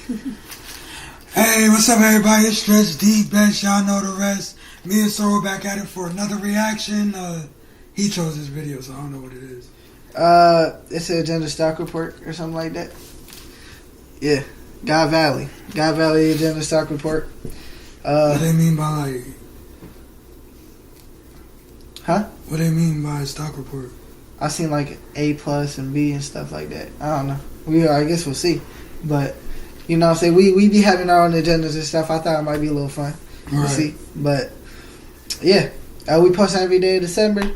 Hey, what's up, everybody? It's Stretch D Bench. Y'all know the rest. Me and Sorrel back at it for another reaction. He chose this video, so I don't know what it is. It's an agenda stock report or something like that. Yeah, God Valley agenda stock report. What they mean by like? Huh? What they mean by stock report? I seen like A+ and B and stuff like that. I don't know. I guess we'll see. But you know what I'm saying? We be having our own agendas and stuff. I thought it might be a little fun. We'll see. But yeah. We post every day of December.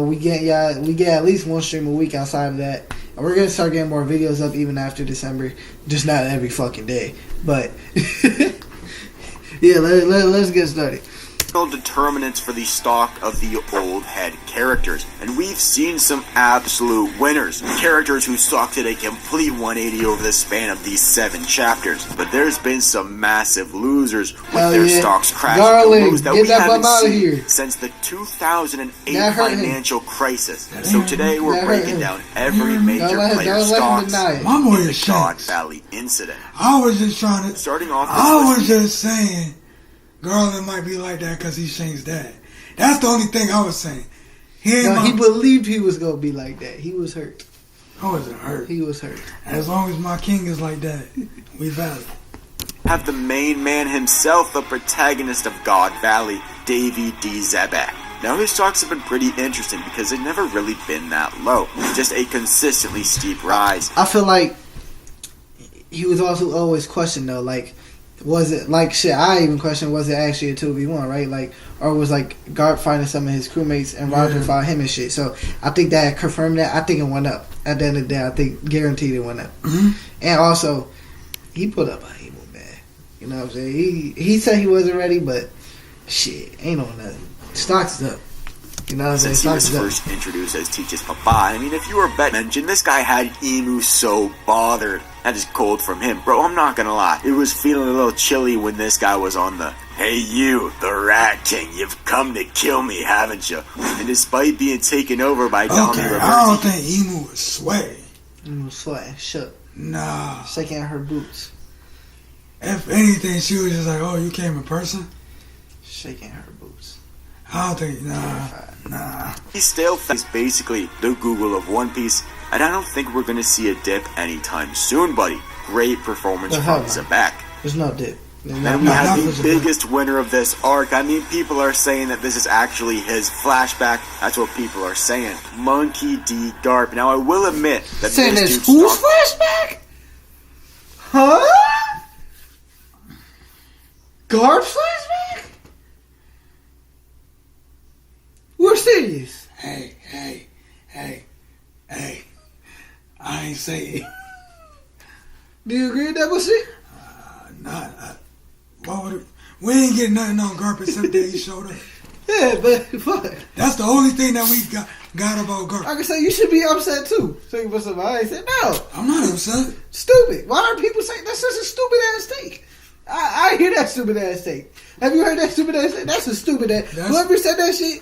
We get at least one stream a week outside of that. And we're gonna start getting more videos up even after December. Just not every fucking day. But yeah, let's get started. Determinants for the stock of the old head characters, and we've seen some absolute winners, characters who stock did a complete 180 over the span of these 7 chapters, but there's been some massive losers with their stocks crashing to lows that we haven't seen since the 2008 financial crisis. So today we're breaking down every major player stocks in the God Valley incident. I was just trying to starting off just saying Garland might be like that because he's Shane's dad. That's the only thing I was saying. He believed he was going to be like that. He was hurt. I wasn't hurt. He was hurt. As long as my king is like that, we valid. Have the main man himself, the protagonist of God Valley, Davy D. Zebek. Now his stocks have been pretty interesting because they've never really been that low. Just a consistently steep rise. I feel like he was also always questioned though, like, was it like shit? I even questioned, was it actually a 2v1, right? Like, or was like Garp finding some of his crewmates and Roger found him and shit. So I think that confirmed that. I think it went up at the end of the day. I think guaranteed it went up. And also, he put up a evil man. You know what I'm saying? He said he wasn't ready, but shit, ain't no nothing. Stocks is up. You know what I'm saying? Since he was first introduced as Teach's Papa, I mean, if you were bet mentioned, this guy had Emu so bothered. That is cold from him. Bro, I'm not gonna lie. It was feeling a little chilly when this guy was on the, "Hey you, the Rat King, you've come to kill me, haven't you?" And despite being taken over by Dominic Reverse, I don't think Emu was sweating. Emu was sweating, shook. Nah. Shaking her boots. If anything, she was just like, "Oh, you came in person?" Shaking her boots. I don't think, nah. He still is basically the Google of One Piece, and I don't think we're going to see a dip anytime soon, buddy. Great performance from Zebek. There's no dip. And we have the biggest winner of this arc. I mean, people are saying that this is actually his flashback. That's what people are saying. Monkey D. Garp. Now, I will admit that saying this whose flashback? Huh? Garp's flashback? We're serious. Hey. I ain't saying. Do you agree with that bullshit? We ain't getting nothing on Garp except that he showed up. Yeah, but fuck. That's the only thing that we got about Garp. I can say you should be upset too. So for somebody, I said no. I'm not upset. Stupid. Why are people saying that's such a stupid ass take? I hear that stupid ass take. Have you heard that stupid ass take? That's a stupid ass. Whoever said that shit,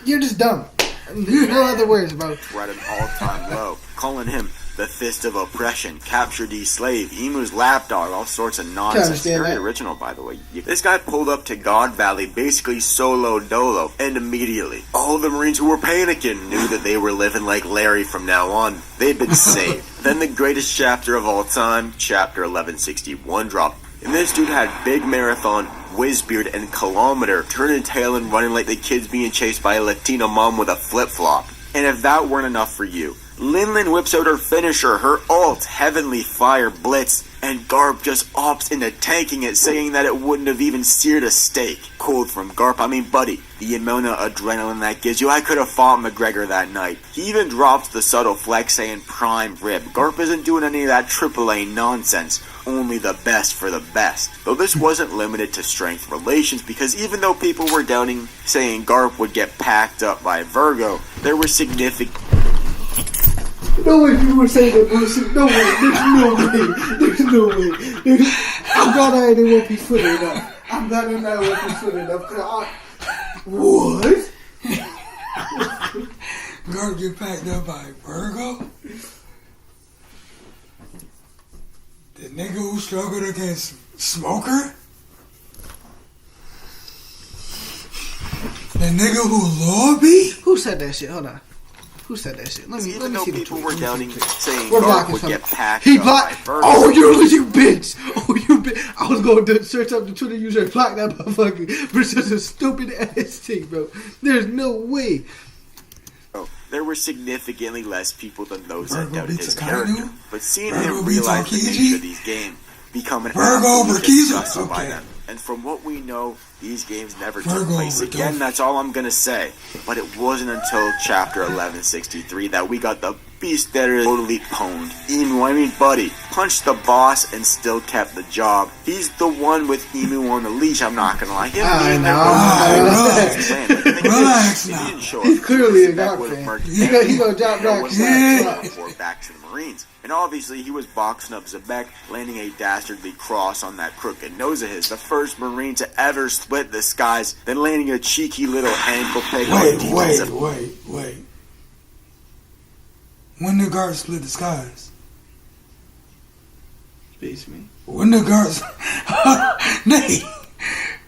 you're just dumb. No other words, bro. We're at an all-time low. Calling him the Fist of Oppression, Capture D Slave, Emu's Lapdog, all sorts of nonsense. Very original, by the way. This guy pulled up to God Valley basically solo dolo, and immediately, all the Marines who were panicking knew that they were living like Larry from now on. They'd been saved. Then the greatest chapter of all time, chapter 1161, dropped. And this dude had Big Marathon, Whizbeard, and Kilometer turning tail and running like the kids being chased by a Latino mom with a flip-flop. And if that weren't enough for you, Lin whips out her finisher, her ult, Heavenly Fire Blitz, and Garp just opts into tanking it, saying that it wouldn't have even seared a steak. Cold from Garp. I mean, buddy, the amount of adrenaline that gives you, I could have fought McGregor that night. He even drops the subtle flex saying prime rib. Garp isn't doing any of that AAA nonsense. Only the best for the best. Though this wasn't limited to strength relations, because even though people were doubting, saying Garp would get packed up by Virgo, there were significant... No way you were saying that bullshit. No way. There's no way. I'm glad I ain't in One Piece Twitter enough. I'm glad I'm not in One Piece Twitter enough. What? Garp get packed up by Virgo? The nigga who struggled against Smoker? The nigga who Lobby? Who said that shit? Hold on. Who said that shit? Let me see the people were doubting, saying we're Garp blocking would get packed He up blocked. by Oh, you bitch. Oh, you bitch. I was going to search up the Twitter user and block that motherfucker for such a stupid ass thing, bro. There's no way. There were significantly less people than those that Virgo doubted beats his Akainu? character, but seeing Virgo him beats realize the Aokiji? nature of these games become an Virgo absolute over Kizu? disgusting by Okay. them. And from what we know, these games never Virgo took place over again. Dolph. That's all I'm gonna say. But it wasn't until chapter 1163 that we got the beast that is totally pwned. Emu, I mean Buddy, punched the boss and still kept the job. He's the one with Emu on the leash. I'm not gonna lie. Him I being know. Relax now. He's clearly a Garp fan. He gonna drop back. Before back to the Marines. And obviously he was boxing up Zebek, landing a dastardly cross on that crooked nose of his. The first Marine to ever split the skies, then landing a cheeky little ankle peg on Wait. When did Garp split the skies? Beats me. When did Garp... Nate.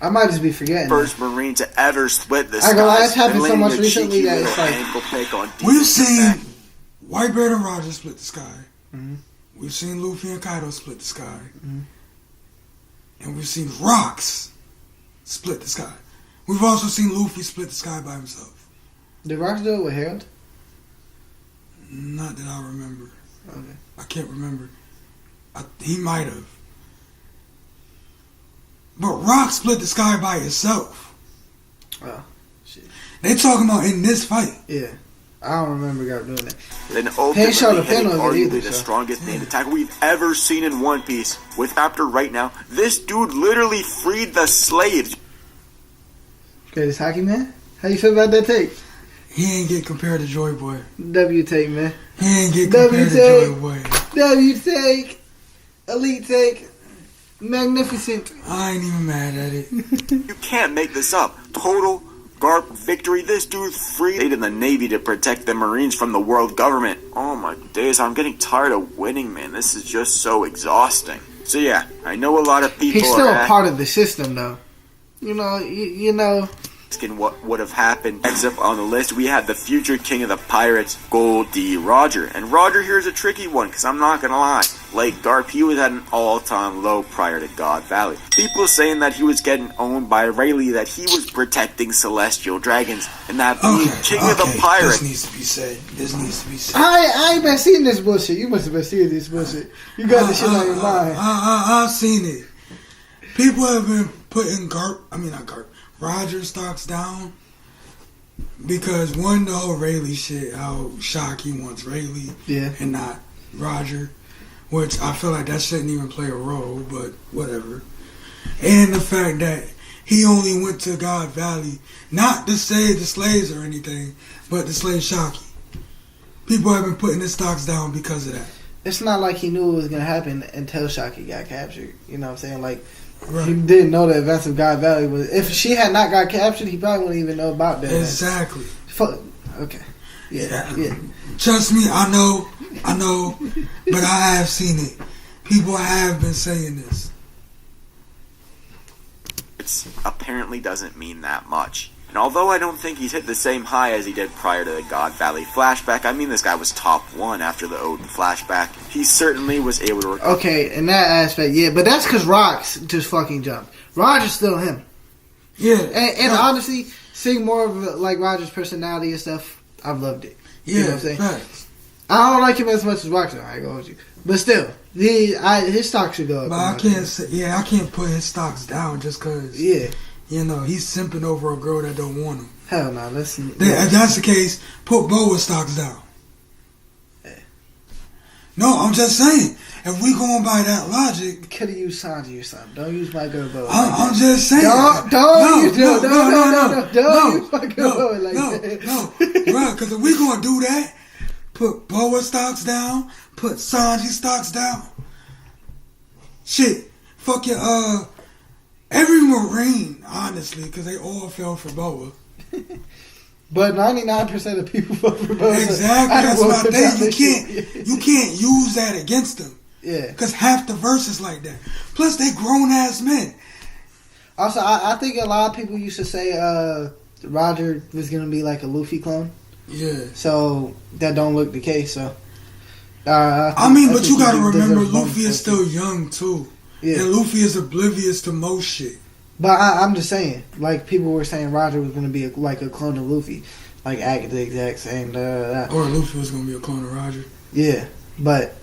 I might just be forgetting. First Marine to ever split the I go, skies. that's happened so much a recently cheeky that it's little like... ankle peg on We've seen Zebek. Whitebeard and Roger split the sky. Mm-hmm. We've seen Luffy and Kaido split the sky. Mm-hmm. And we've seen Rocks split the sky. We've also seen Luffy split the sky by himself. Did Rocks do it with Harold? Not that I remember. Okay. I can't remember. He might have. But Rock split the sky by himself. Oh, shit. They talking about in this fight. Yeah. I don't remember Garp doing that. Then He showed ultimately a pin hitting on it arguably either, the so. strongest named attack we've ever seen in One Piece. With Chapter right now, this dude literally freed the slaves. Greatest hockey man? How you feel about that take? He ain't get compared to Joy Boy. W take, man. He ain't get W compared to take. Joy Boy. W take. Elite take. Magnificent. I ain't even mad at it. You can't make this up. Total Garp victory. This dude freed in the Navy to protect the Marines from the world government. Oh my days, I'm getting tired of winning, man. This is just so exhausting. So yeah, I know a lot of people He's still are a part of the system, though. You know, you know. asking what would have happened. Next up on the list, we have the future king of the pirates, Gold D. Roger. And Roger here is a tricky one, because I'm not going to lie. Like Garp, he was at an all-time low prior to God Valley. People saying that he was getting owned by Rayleigh, that he was protecting celestial dragons, and that being king of the pirates. This needs to be said. This needs to be said. I ain't been seeing this bullshit. You must have been seeing this bullshit. You got this shit on your mind. I've seen it. People have been putting Roger stocks down because one, the whole Rayleigh shit, how Shocky wants Rayleigh and not Roger, which I feel like that shouldn't even play a role, but whatever. And the fact that he only went to God Valley not to save the slaves or anything, but to slay Shocky. People have been putting his stocks down because of that. It's not like he knew it was gonna happen until Shocky got captured. You know what I'm saying? Like, right. He didn't know the events of God Valley was. If she had not got captured, he probably wouldn't even know about that. Exactly. Fuck. Okay. Yeah. Trust me, I know, but I have seen it. People have been saying this. It apparently doesn't mean that much. And although I don't think he's hit the same high as he did prior to the God Valley flashback, I mean this guy was top 1 after the Odin flashback, he certainly was able to recover. Okay, in that aspect, yeah, but that's because Rocks just fucking jumped. Roger's still him. Yeah. And honestly, seeing more of like Roger's personality and stuff, I've loved it. Yeah, you know what I'm saying? facts. I don't like him as much as Rocks. I ain't gonna hold you. But still, his stock should go up. But I can't put his stocks down just because, he's simping over a girl that don't want him. Hell no, listen. If that's the case, put Boa's stocks down. Yeah. No, I'm just saying, if we going by that logic, could have used Sanji or something. Don't use my girl Boa. I'm just saying. Don't use my girl Boa like that. No, right? Because if we gonna do that, put Boa stocks down, put Sanji stocks down. Shit, fuck your every Marine, honestly, because they all fell for Boa. But 99% of people fell for Boa. Exactly, that's my thing. You can't use that against them. Yeah. Because half the verse is like that. Plus, they grown-ass men. Also, I think a lot of people used to say Roger was going to be like a Luffy clone. Yeah. So, that don't look the case, so. But you got to remember, Luffy is still young, too. Yeah. And Luffy is oblivious to most shit. But I'm just saying, like, people were saying Roger was going to be like a clone of Luffy. Like, act the exact same. Or Luffy was going to be a clone of Roger. Yeah, but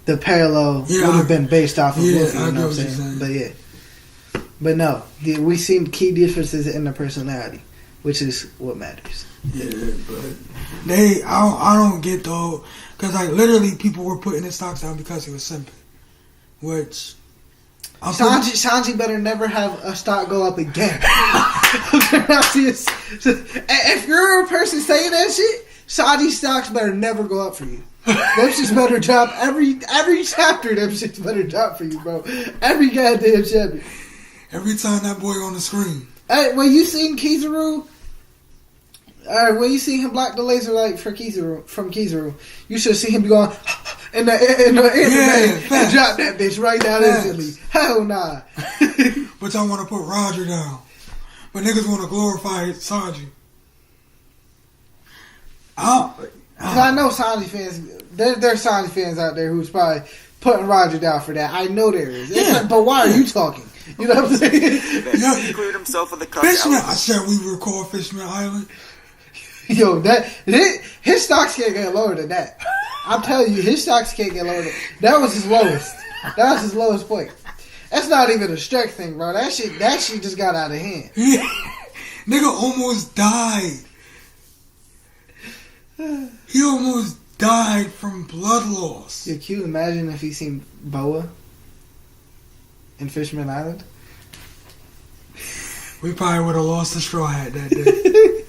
the parallel would have been based off of Luffy, you know what I'm saying? But yeah. But no, we see key differences in the personality, which is what matters. Yeah, but I don't get though, because like literally people were putting his stocks down because he was simping, which Sanji better never have a stock go up again. If you're a person saying that shit, Sanji's stocks better never go up for you. Them shits better drop every chapter. Them shits better drop for you, bro. Every goddamn chapter. Every time that boy on the screen. Hey, when you seen Kizaru, when you see him block the laser light from Kizaru, you should see him going in the anime and drop that bitch right down instantly. Hell nah. But y'all want to put Roger down. But niggas want to glorify Sanji. I know Sanji fans. There's Sanji fans out there who's probably putting Roger down for that. I know there is. Yeah. Like, but why are you talking? You know what I'm saying? He cleared himself of the cup. Fishman. I said we record Fishman Island. Yo, his stocks can't get lower than that. I'm telling you, his stocks can't get lower. That was his lowest. That was his lowest point. That's not even a strength thing, bro. That shit just got out of hand. Nigga almost died. He almost died from blood loss. Yeah, can you imagine if he seen Boa in Fishman Island? We probably would have lost the straw hat that day.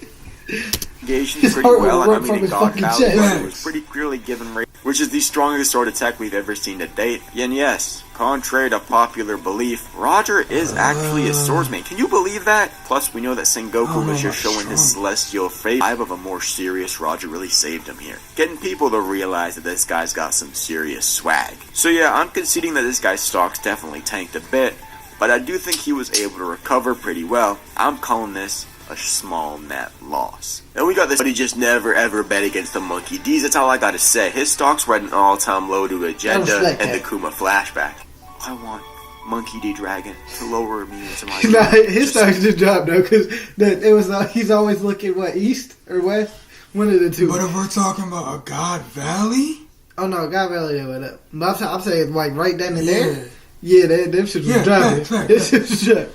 Engaged pretty well. I mean, in God Valley, it was pretty clearly given rate, which is the strongest sword attack we've ever seen to date. And yes, contrary to popular belief, Roger is actually a swordsman. Can you believe that? Plus, we know that Sengoku was just showing his celestial faith. Of a more serious Roger really saved him here, getting people to realize that this guy's got some serious swag. So yeah, I'm conceding that this guy's stocks definitely tanked a bit, but I do think he was able to recover pretty well. I'm calling this a small net loss. And we got this, but he just never ever bet against the Monkey D's. That's all I gotta say. His stocks were at an all-time low to Agenda and the Kuma flashback. I want Monkey D Dragon to lower me into my. Nah, his stocks just dropped though, because it was he's always looking east or west, one of the two. But if we're talking about a God Valley, oh no, God Valley they went up. But I'm saying like right then and there, yeah, them shit was dropping. This shit was dropping.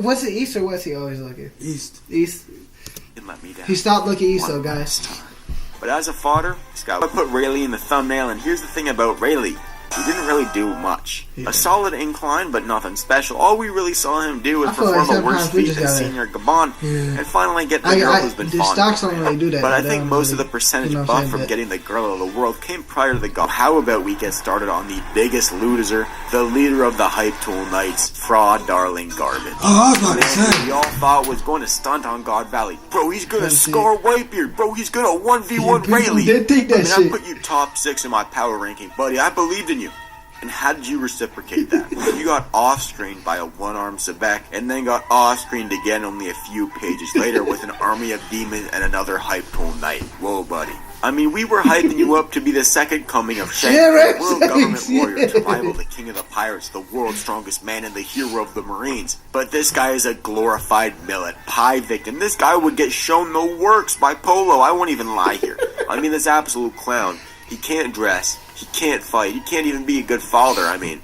Was it east or west he always looking? East. It let me down. He stopped looking east though, guys. But as a fodder, Scott, I put Rayleigh in the thumbnail, and here's the thing about Rayleigh. He didn't really do much. Yeah. A solid incline, but nothing special. All we really saw him do was perform a worse feat than Senior Gabon, and finally get the girl who's been fond of him. Do that, but I think most of the percentage buff from getting the girl of the world came prior to the god. How about we get started on the biggest loser, the leader of the Hype Tool Knights, Fraud Darling Garbage. Oh, I was about to say. We all thought was going to stunt on God Valley. Bro, he's going to scar Whitebeard. Bro, he's going to 1v1 Rayleigh. I put you top 6 in my power ranking, buddy. I believed in you. And how did you reciprocate that? You got off-screened by a one-armed Sebek, and then got off-screened again only a few pages later with an army of demons and another Hype Tool Knight. Whoa, buddy. I mean, we were hyping you up to be the second coming of Shanks, the world government warrior, to rival the king of the pirates, the world's strongest man, and the hero of the Marines. But this guy is a glorified millet pie victim. This guy would get shown the works by Polo. I won't even lie here. I mean, this absolute clown. He can't dress. He can't fight. He can't even be a good father. I mean,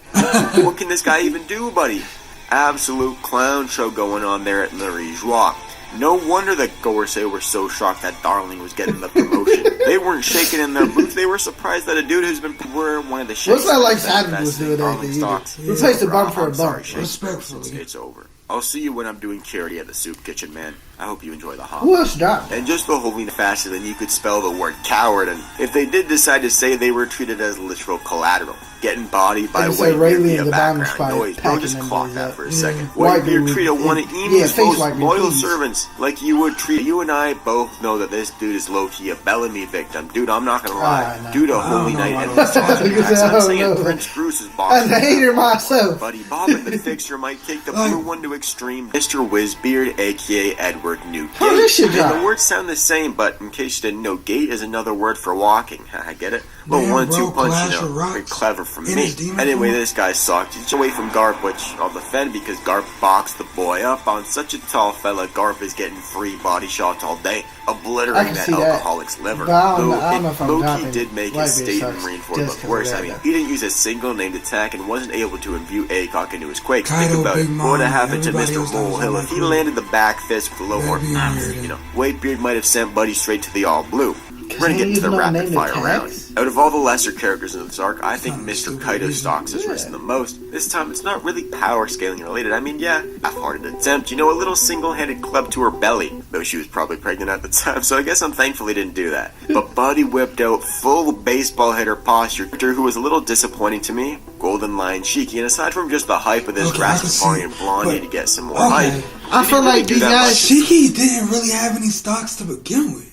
what can this guy even do, buddy? Absolute clown show going on there at Le Joie. No wonder the Gorsei were so shocked that Darling was getting the promotion. They weren't shaking in their boots. They were surprised that a dude who's been one of the shit. What's that like Savage was doing Darling stocks? Replace the bump for a bump. Respectfully. It's over. I'll see you when I'm doing charity at the soup kitchen, man. I hope you enjoy the hop. Who else dropped? And just the whole thing faster than you could spell the word coward. And if they did decide to say they were treated as literal collateral, getting bodied by Whitebeard via background noise. Bro, just clock that for a second. Whitebeard treated one of Emu's most loyal servants like you would treat. You and I both know that this dude is low-key a Bellamy victim. Dude, I'm not gonna lie. Dude, a Holy Knight and I'm saying Prince Bruce is boxing. I hated myself. Buddy Bob and the Fixer might take the blue one to extreme. Mr. Whizbeard, aka Edward Newgate. And the words sound the same, but in case you didn't know, gate is another word for walking. I get it? Well, 1-2 punch, you know. Very clever from me. Anyway, this guy sucked. He's away from Garp, which I'll defend because Garp boxed the boy up on such a tall fella. Garp is getting free body shots all day, obliterating that alcoholic's liver. Loki did make his statement reinforce look worse. I mean, he didn't use a single named attack and wasn't able to imbue ACOG into his quakes. Think about it. What would have happened to Mr. Molehill if he landed the back fist with a little more you know, Whitebeard might have sent Buddy straight to the all blue. We're gonna get into the rapid fire round. Out of all the lesser characters in this arc, I think Mr. Kaido Stocks has risen the most. This time, it's not really power scaling related. I mean, yeah, half-hearted attempt. You know, a little single-handed club to her belly. Though she was probably pregnant at the time, so I guess I'm thankful he didn't do that. But Buddy whipped out full baseball hitter posture, who was a little disappointing to me. Golden Lion Shiki, and aside from just the hype of this Rastafarian blondie to get some more hype, I feel like these guys... Shiki didn't really have any stocks to begin with.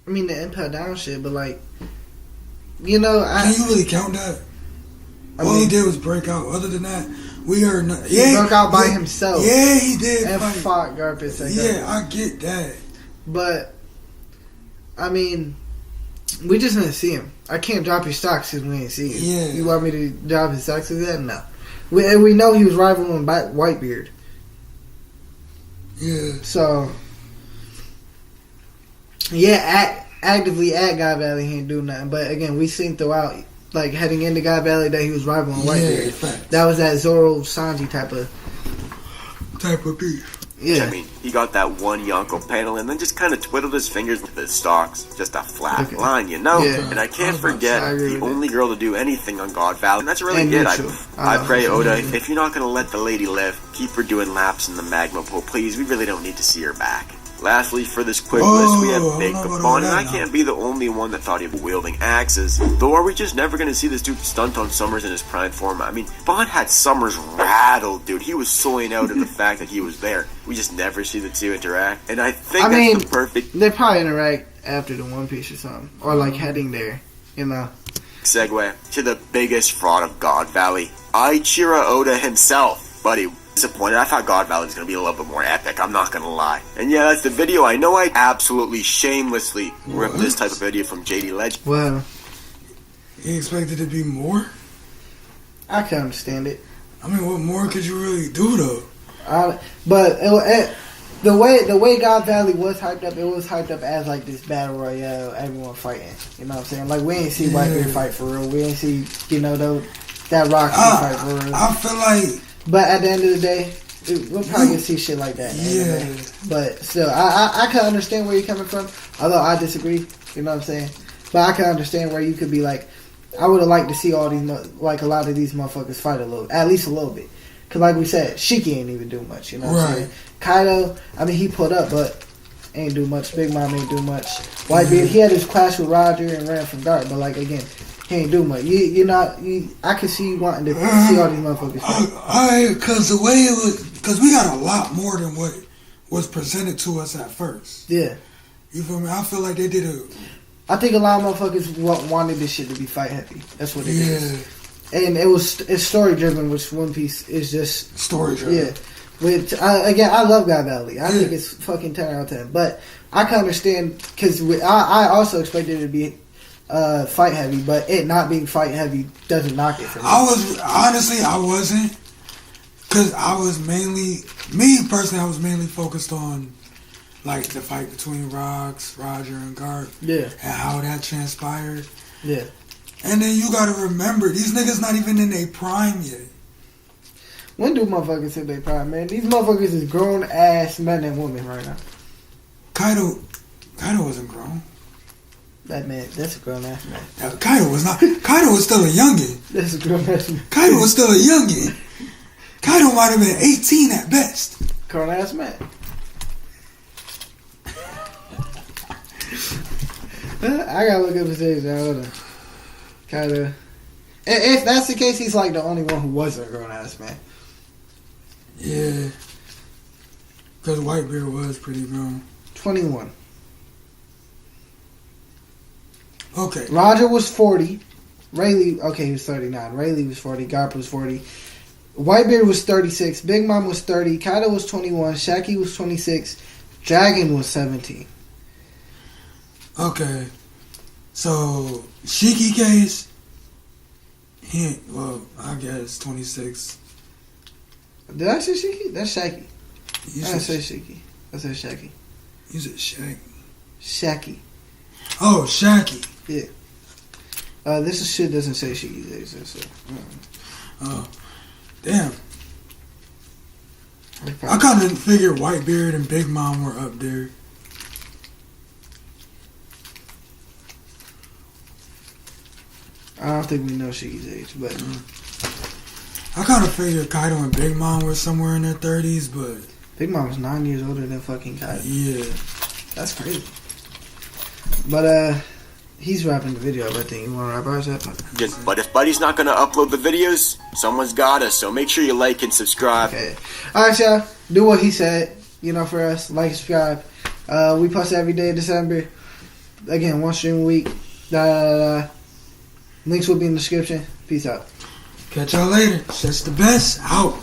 I mean, the Impact Down shit, but like, you know, can you really count that? All he did was break out. Other than that, we heard nothing. He broke out by himself. Yeah, he did. And fought Garpus. Yeah, I get that. But, I mean, we just didn't see him. I can't drop your stocks because we didn't see him. Yeah. You want me to drop his stocks with that? No. We know he was rivaling Whitebeard. Yeah. So... yeah, actively at God Valley, he ain't do nothing. But again, we seen throughout, like heading into God Valley, that he was rivaling Whitebeard. That was that Zoro Sanji type of beef. Yeah, I mean, he got that one Yonko panel and then just kind of twiddled his fingers with his stocks. Just a flat line, you know? Yeah. And I can't forget the only girl to do anything on God Valley. And that's really good. I pray, Oda, if you're not going to let the lady live, keep her doing laps in the magma pool, please. We really don't need to see her back. Lastly, for this quick list, we have Big Capone, and I can't be the only one that thought he was wielding axes. Though, are we just never going to see this dude stunt on Summers in his prime form? I mean, Bond had Summers rattled, dude. He was soying out at the fact that he was there. We just never see the two interact, and I think that's the perfect... They probably interact after the One Piece or something, or like heading there, you know. Segue to the biggest fraud of God Valley, Aichiro Oda himself. Buddy, disappointed. I thought God Valley was going to be a little bit more epic, I'm not going to lie. And yeah, that's the video. I know I absolutely shamelessly ripped this type of video from JD Legend. Well, you expected it to be more? I can understand it. I mean, what more could you really do though? But the way God Valley was hyped up, it was hyped up as like this battle royale, everyone fighting. You know what I'm saying? Like we ain't see Whitebeard fight for real. We ain't see, you know, that Rocky fight for real. I feel like... But at the end of the day, we'll probably see shit like that. Yeah. But still, I can understand where you're coming from. Although I disagree. You know what I'm saying? But I can understand where you could be like, I would have liked to see all these, like a lot of these motherfuckers fight at least a little bit. Because like we said, Shiki ain't even do much. You know what I'm saying? Kaido, I mean, he put up, but ain't do much. Big Mom ain't do much. Whitebeard, he had his clash with Roger and ran from Dark. But like, again... he ain't do much. I can see you wanting to see all these motherfuckers. Because the way it was, because we got a lot more than what was presented to us at first. Yeah. You feel me? I feel like they did I think a lot of motherfuckers wanted this shit to be fight heavy. That's what it is. And it's story driven, which One Piece is just story driven. Yeah. Which I love God Valley. I think it's fucking 10 out of 10. But I can understand because I also expected it to be fight heavy, but it not being fight heavy doesn't knock it for me. I wasn't, because I was mainly focused on like the fight between Roger and Garp, and how that transpired. Yeah, and then you got to remember these niggas not even in their prime yet. When do motherfuckers hit their prime, man? These motherfuckers is grown ass men and women right now. Kaido wasn't grown. That man, that's a grown ass man. Kaido was not. Kaido was still a youngin. That's a grown ass man. Kaido was still a youngin. Kaido might have been 18 at best. Grown ass man. I gotta look up his age now. Hold on. Kinda. If that's the case, he's like the only one who wasn't a grown ass man. Yeah. Because Whitebeard was pretty grown. 21. Okay. Roger was 40. Rayleigh, okay, he was 39. Rayleigh was 40. Garp was 40. Whitebeard was 36. Big Mom was 30. Kaido was 21. Shaggy was 26. Dragon was 17. Okay. So, Shiki case, I guess 26. Did I say Shiki? That's Shaggy. I didn't say said Shiki. I said Shaggy. You said Shaggy. Shaggy. Oh, Shaggy. Yeah. This shit doesn't say Shiki's age. So. Oh, damn. I kind of figured Whitebeard and Big Mom were up there. I don't think we know Shiki's age, but I kind of figured Kaido and Big Mom were somewhere in their 30s, but Big Mom was 9 years older than fucking Kaido. Yeah, that's crazy. But he's wrapping the video up. I think you want to wrap ours up. But if Buddy's not gonna upload the videos, someone's gotta. So make sure you like and subscribe. Okay. All right, y'all. Do what he said. You know, for us, like, subscribe. We post every day in December. Again, one stream a week. Links will be in the description. Peace out. Catch y'all later. It's just the best. Out.